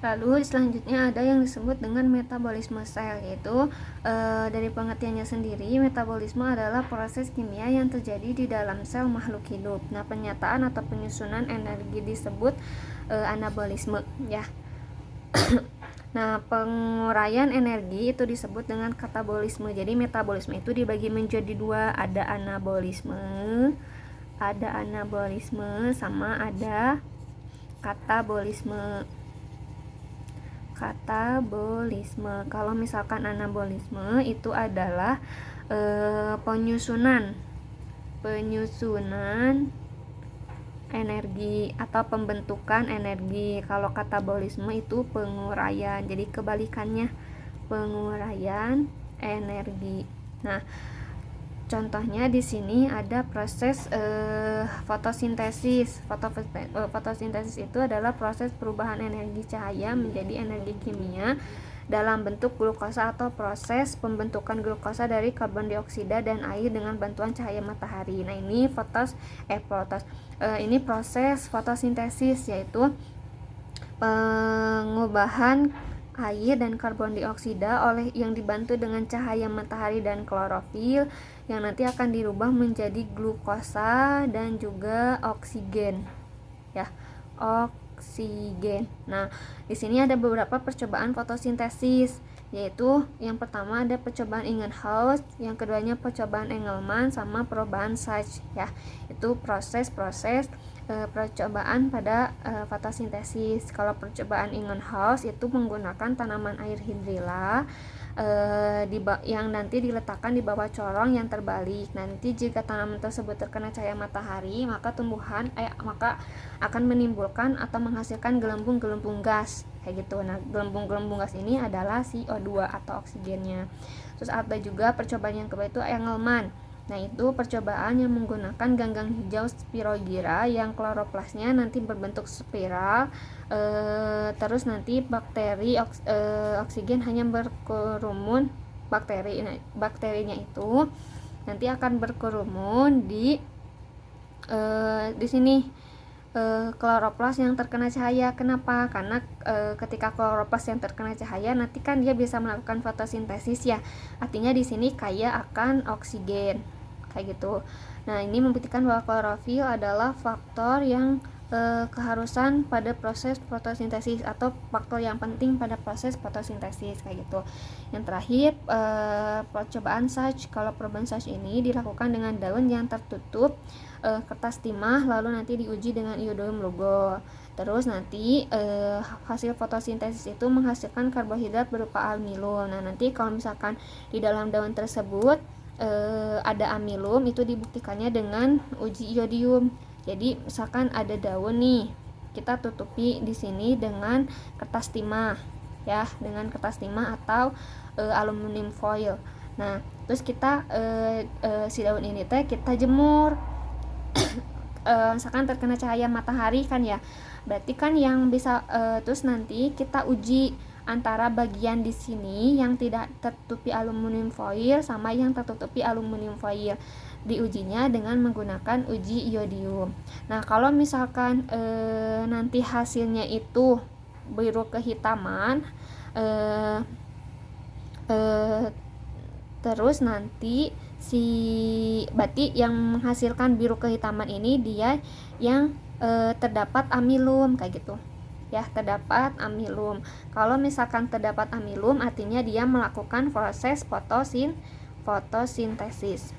Lalu selanjutnya ada yang disebut dengan metabolisme sel, yaitu dari pengertiannya sendiri, metabolisme adalah proses kimia yang terjadi di dalam sel makhluk hidup. Nah, penyataan atau penyusunan energi disebut anabolisme, ya. Nah, penguraian energi itu disebut dengan katabolisme. Jadi metabolisme itu dibagi menjadi dua, ada anabolisme sama ada katabolisme. Kalau misalkan anabolisme itu adalah penyusunan energi atau pembentukan energi. Kalau katabolisme itu penguraian. Jadi kebalikannya, penguraian energi. Nah, contohnya di sini ada proses fotosintesis. Fotosintesis itu adalah proses perubahan energi cahaya menjadi energi kimia dalam bentuk glukosa atau proses pembentukan glukosa dari karbon dioksida dan air dengan bantuan cahaya matahari. Nah, ini ini proses fotosintesis, yaitu pengubahan air dan karbon dioksida oleh yang dibantu dengan cahaya matahari dan klorofil yang nanti akan dirubah menjadi glukosa dan juga oksigen, ya, oksigen. Nah, di sini ada beberapa percobaan fotosintesis, yaitu yang pertama ada percobaan Ingenhousz, yang keduanya percobaan Engelmann sama percobaan Sachs, ya. Itu proses-proses percobaan pada fotosintesis. Kalau percobaan Ingenhousz itu menggunakan tanaman air hidrilla yang nanti diletakkan di bawah corong yang terbalik. Nanti jika tanaman tersebut terkena cahaya matahari, maka maka akan menimbulkan atau menghasilkan gelembung-gelembung gas kayak gitu. Nah, gelembung-gelembung gas ini adalah CO2 atau oksigennya. Terus ada juga percobaan yang kedua itu Engelmann. Nah, itu percobaan yang menggunakan ganggang hijau spirogyra yang kloroplasnya nanti berbentuk spiral. Terus nanti oksigen hanya berkerumun, bakterinya itu nanti akan berkerumun di sini kloroplas yang terkena cahaya. Kenapa? Karena ketika kloroplas yang terkena cahaya nanti kan dia bisa melakukan fotosintesis, ya. Artinya di sini kaya akan oksigen kayak gitu. Nah, ini membuktikan bahwa klorofil adalah faktor yang keharusan pada proses fotosintesis atau faktor yang penting pada proses fotosintesis kayak gitu. Yang terakhir percobaan Sachs. Kalau percobaan Sachs ini dilakukan dengan daun yang tertutup kertas timah, lalu nanti diuji dengan iodium lugo. Terus nanti hasil fotosintesis itu menghasilkan karbohidrat berupa amilum. Nah, nanti kalau misalkan di dalam daun tersebut ada amilum, itu dibuktikannya dengan uji iodium. Jadi misalkan ada daun nih, kita tutupi di sini dengan kertas timah, ya, dengan kertas timah atau aluminium foil. Nah, terus kita si daun ini kita jemur. Misalkan terkena cahaya matahari kan, ya, berarti kan yang bisa terus nanti kita uji antara bagian di sini yang tidak tertutupi aluminium foil sama yang tertutupi aluminium foil. Diujinya dengan menggunakan uji iodium. Nah, kalau misalkan nanti hasilnya itu biru kehitaman, terus nanti berarti yang menghasilkan biru kehitaman ini dia yang terdapat amilum kayak gitu, ya, terdapat amilum. Kalau misalkan terdapat amilum, artinya dia melakukan proses fotosintesis.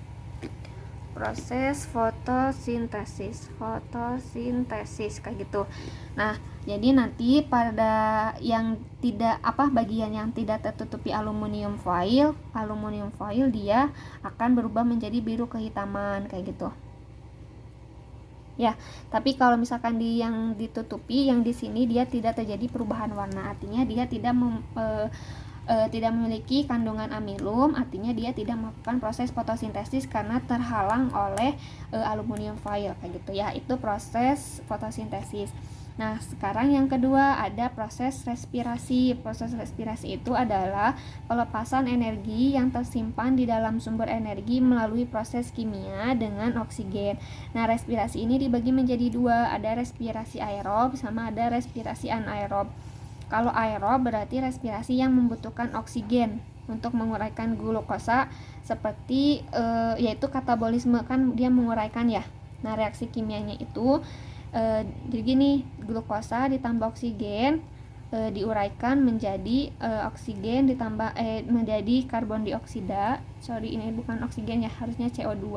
Proses fotosintesis kayak gitu. Nah, jadi nanti pada yang bagian yang tidak tertutupi aluminium foil dia akan berubah menjadi biru kehitaman kayak gitu. Ya, tapi kalau misalkan yang ditutupi, yang di sini dia tidak terjadi perubahan warna, artinya dia tidak memiliki kandungan amilum, artinya dia tidak melakukan proses fotosintesis karena terhalang oleh aluminium foil kayak gitu, ya. Itu proses fotosintesis. Nah, sekarang yang kedua ada proses respirasi. Proses respirasi itu adalah pelepasan energi yang tersimpan di dalam sumber energi melalui proses kimia dengan oksigen. Nah, respirasi ini dibagi menjadi dua, ada respirasi aerob sama ada respirasi anaerob. Kalau aerob berarti respirasi yang membutuhkan oksigen untuk menguraikan glukosa, seperti yaitu katabolisme, kan dia menguraikan ya. Nah, reaksi kimianya itu jadi gini, glukosa ditambah oksigen diuraikan menjadi oksigen ditambah menjadi karbon dioksida. Sorry, ini bukan oksigen ya, harusnya CO2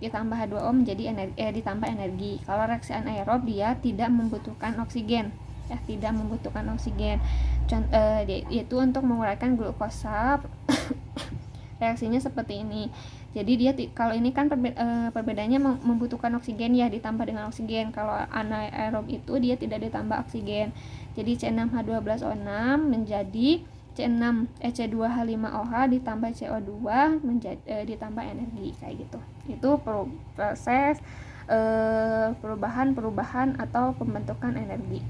ditambah H2O menjadi ditambah energi. Kalau reaksi anaerob dia tidak membutuhkan oksigen, ya, tidak membutuhkan oksigen. Yaitu untuk menguraikan glukosa reaksinya seperti ini. Jadi dia kalau ini kan perbedaannya membutuhkan oksigen ya, ditambah dengan oksigen. Kalau anaerob itu dia tidak ditambah oksigen. Jadi C6H12O6 menjadi C2H5OH ditambah CO2 menjadi ditambah energi, kayak gitu. Itu proses perubahan atau pembentukan energi.